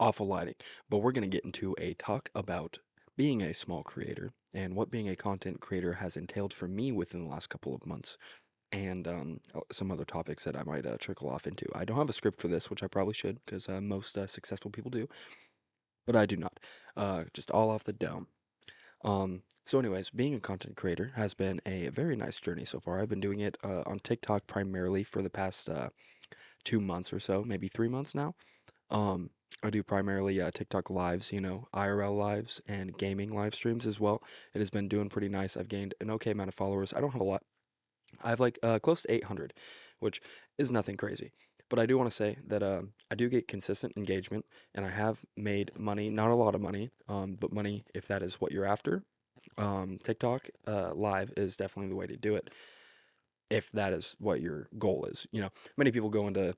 awful lighting. But we're going to get into a talk about being a small creator and what being a content creator has entailed for me within the last couple of months, and some other topics that I might trickle off into. I don't have a script for this, which I probably should, because most successful people do, but I do not. Just all off the dome. So anyways, being a content creator has been a very nice journey so far. I've been doing it on TikTok primarily for the past 2 months or so, maybe 3 months now. Um, I do primarily TikTok lives, IRL lives and gaming live streams as well. It has been doing pretty nice. I've gained an okay amount of followers. I don't have a lot. I have like close to 800, which is nothing crazy. But I do want to say that I do get consistent engagement, and I have made money, not a lot of money, but money if that is what you're after. TikTok live is definitely the way to do it if that is what your goal is. Many people go into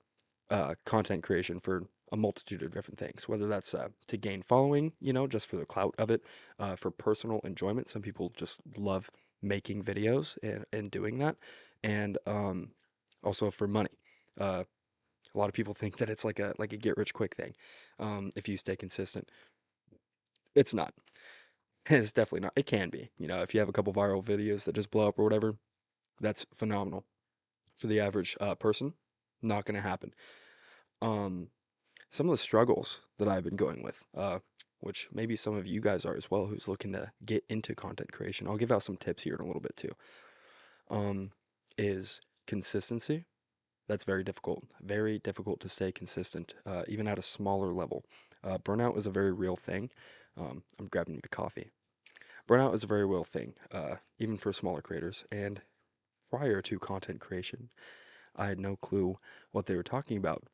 content creation for a multitude of different things, whether that's to gain following, just for the clout of it, for personal enjoyment. Some people just love making videos and doing that, and also for money. Uh, a lot of people think that it's like a get rich quick thing. If you stay consistent, it's not. It's definitely not. It can be. If you have a couple viral videos that just blow up or whatever, that's phenomenal. For the average person, not going to happen. Um, some of the struggles that I've been going with, which maybe some of you guys are as well, who's looking to get into content creation. I'll give out some tips here in a little bit too. Um, is consistency. That's very difficult to stay consistent, even at a smaller level. Burnout is a very real thing. I'm grabbing my coffee. Burnout is a very real thing, even for smaller creators. And prior to content creation, I had no clue what they were talking about.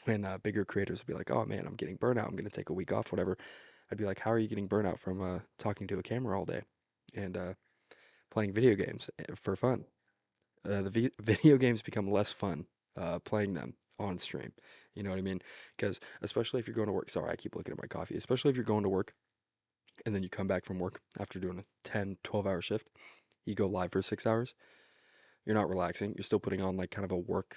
When bigger creators would be like, "Oh man, I'm getting burnout. I'm gonna take a week off, whatever." I'd be like, "How are you getting burnout from talking to a camera all day and playing video games for fun?" Video games become less fun playing them on stream. You know what I mean? Because especially if you're going to work. Sorry, I keep looking at my coffee. Especially if you're going to work and then you come back from work after doing a 10, 12-hour shift, you go live for 6 hours. You're not relaxing. You're still putting on like kind of a work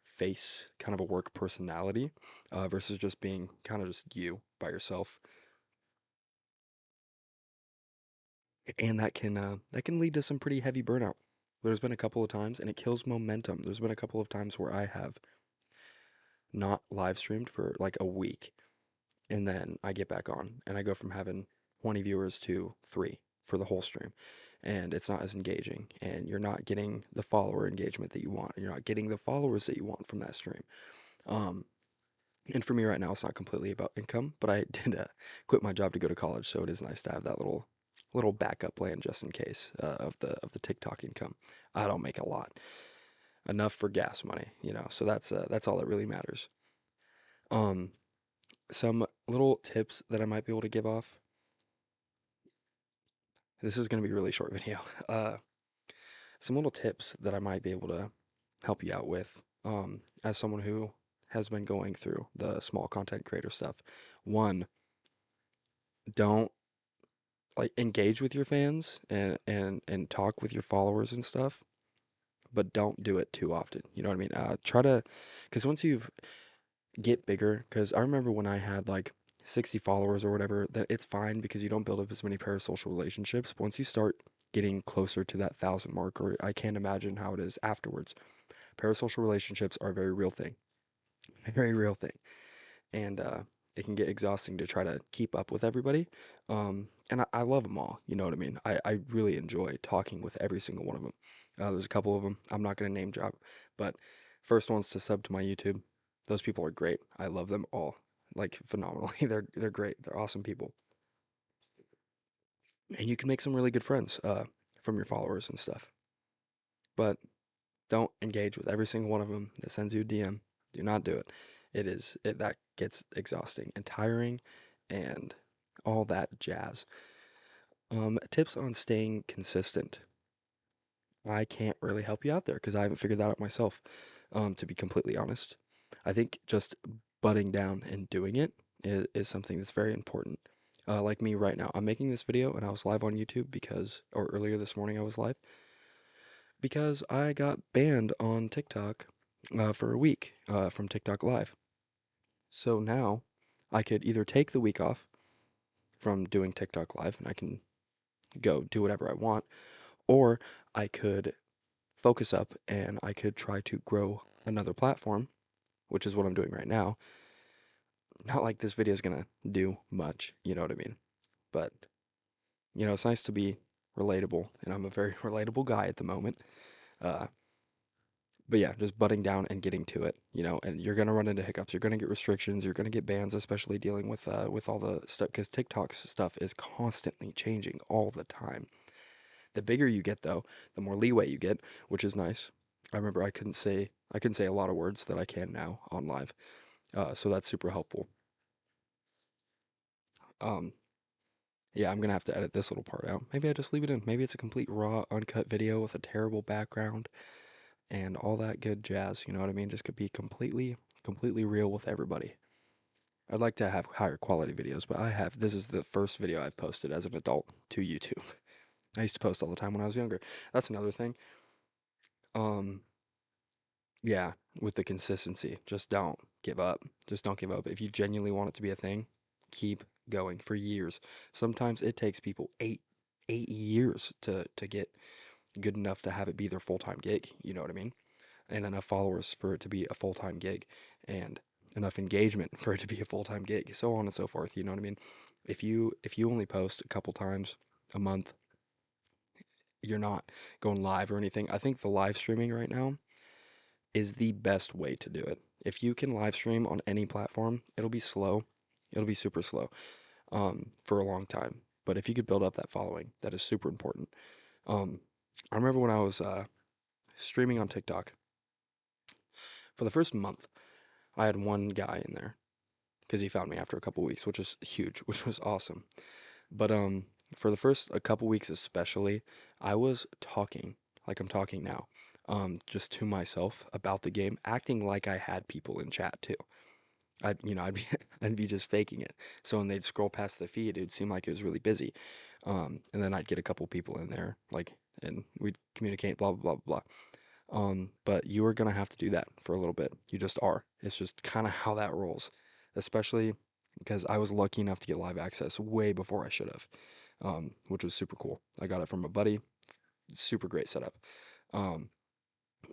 face, kind of a work personality, versus just being kind of just you by yourself. And that can lead to some pretty heavy burnout. There's been a couple of times, and it kills momentum. There's been a couple of times where I have not live streamed for like a week, and then I get back on, and I go from having 20 viewers to 3 for the whole stream. And it's not as engaging, and you're not getting the follower engagement that you want. You're not getting the followers that you want from that stream. Um, and for me right now, it's not completely about income, but I did quit my job to go to college, so it is nice to have that little backup plan just in case of the TikTok income. I don't make a lot, enough for gas money, so that's all that really matters. Um, some little tips that I might be able to give off. This is going to be a really short video. Uh, some little tips that I might be able to help you out with, as someone who has been going through the small content creator stuff. One, don't like engage with your fans and talk with your followers and stuff, but don't do it too often. You know what I mean? Try to, because once you've get bigger, because I remember when I had like 60 followers or whatever, that it's fine because you don't build up as many parasocial relationships. But once you start getting closer to that 1,000 mark, or I can't imagine how it is afterwards. Parasocial relationships are a very real thing, a very real thing, and it can get exhausting to try to keep up with everybody. And I love them all. You know what I mean? I really enjoy talking with every single one of them. There's a couple of them I'm not going to name drop, but first ones to sub to my YouTube. Those people are great. I love them all like phenomenally. They're great. They're awesome people, and you can make some really good friends from your followers and stuff. But don't engage with every single one of them that sends you a DM. Do not do it. That gets exhausting and tiring and all that jazz. Tips on staying consistent. I can't really help you out there because I haven't figured that out myself. To be completely honest, I think just butting down and doing it is something that's very important. Like me right now, I'm making this video and I was live on YouTube or earlier this morning I was live because I got banned on TikTok for a week from TikTok Live. So now I could either take the week off from doing TikTok live and I can go do whatever I want, or I could focus up and I could try to grow another platform, which is what I'm doing right now. Not like this video is gonna do much, you know what I mean? But it's nice to be relatable, and I'm a very relatable guy at the moment. Uh, but yeah, just butting down and getting to it, and you're gonna run into hiccups. You're gonna get restrictions. You're gonna get bans, especially dealing with all the stuff, because TikTok's stuff is constantly changing all the time. The bigger you get, though, the more leeway you get, which is nice. I remember I couldn't say a lot of words that I can now on live, so that's super helpful. Um, yeah, I'm gonna have to edit this little part out. Maybe I just leave it in. Maybe it's a complete raw, uncut video with a terrible background and all that good jazz. You know what I mean? Just could be completely real with everybody. I'd like to have higher quality videos, but this is the first video I've posted as an adult to YouTube. I used to post all the time when I was younger. That's another thing. Um, yeah, with the consistency, just don't give up. Just don't give up. If you genuinely want it to be a thing, keep going for years. Sometimes it takes people eight years to get good enough to have it be their full-time gig, you know what I mean? And enough followers for it to be a full-time gig, and enough engagement for it to be a full-time gig, so on and so forth, you know what I mean? If you only post a couple times a month, you're not going live or anything. I think the live streaming right now is the best way to do it. If you can live stream on any platform, it'll be slow. It'll be super slow for a long time. But if you could build up that following, that is super important. Um, I remember when I was streaming on TikTok for the first month, I had one guy in there because he found me after a couple weeks, which was huge, which was awesome. But for the first a couple weeks especially, I was talking like I'm talking now, just to myself about the game, acting like I had people in chat too. I'd be I'd be just faking it. So when they'd scroll past the feed, it'd seem like it was really busy. And then I'd get a couple people in there, like, and we'd communicate, blah blah blah blah. But you are gonna have to do that for a little bit. You just are. It's just kind of how that rolls, especially because I was lucky enough to get live access way before I should have, which was super cool. I got it from a buddy. Super great setup. Um,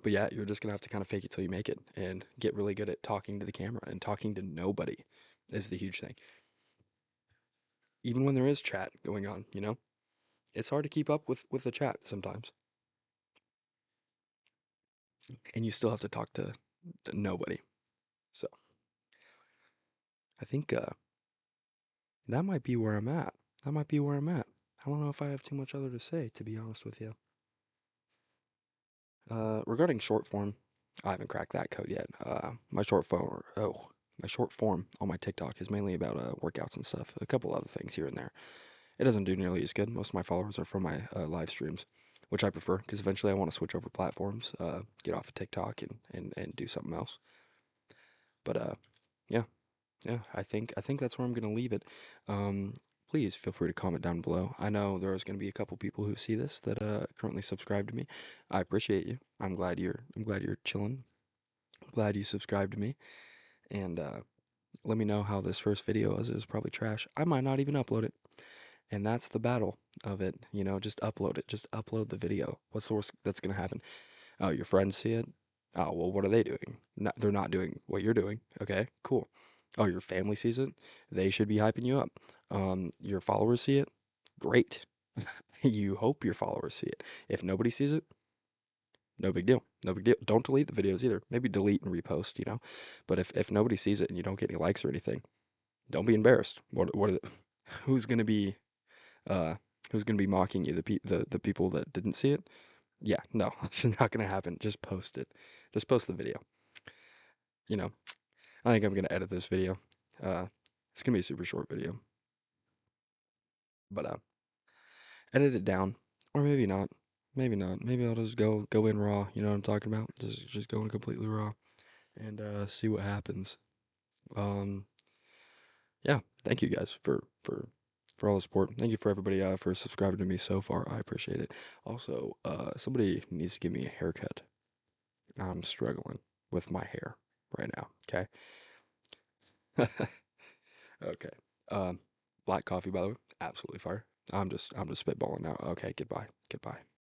but yeah, you're just gonna have to kind of fake it till you make it and get really good at talking to the camera, and talking to nobody is the huge thing. Even when there is chat going on, it's hard to keep up with the chat sometimes, and you still have to talk to nobody. So I think that might be where I'm at. That might be where I'm at. I don't know if I have too much other to say, to be honest with you. Regarding short form, I haven't cracked that code yet. My short form on my TikTok is mainly about workouts and stuff. A couple other things here and there. It doesn't do nearly as good. Most of my followers are from my live streams, which I prefer because eventually I want to switch over platforms, get off of TikTok and do something else. But yeah, yeah, I think that's where I'm gonna leave it. Um, Please feel free to comment down below. I know there's gonna be a couple people who see this that currently subscribe to me. I appreciate you. I'm glad you're chilling. Glad you subscribed to me, and let me know how this first video is. It's probably trash. I might not even upload it. And that's the battle of it, just upload it. Just upload the video. What's the worst that's gonna happen? Oh, your friends see it? Oh, well, what are they doing? They're not doing what you're doing. Okay, cool. Oh, your family sees it? They should be hyping you up. Your followers see it? Great. You hope your followers see it. If nobody sees it, no big deal. No big deal. Don't delete the videos either. Maybe delete and repost, But if nobody sees it and you don't get any likes or anything, don't be embarrassed. What are the, who's gonna be uh, who's gonna be mocking you? The people that didn't see it? Yeah, no, it's not gonna happen. Just post it. Just post the video. You know, I think I'm gonna edit this video. Uh, it's gonna be a super short video, but edit it down, or maybe not. Maybe not. Maybe I'll just go in raw. You know what I'm talking about? Just go in completely raw and see what happens. Um, yeah. Thank you guys for all the support. Thank you for everybody for subscribing to me so far. I appreciate it. Also, somebody needs to give me a haircut. I'm struggling with my hair right now. Okay. Okay. Um, Black coffee, by the way, absolutely fire. I'm just spitballing now. Okay, goodbye. Goodbye.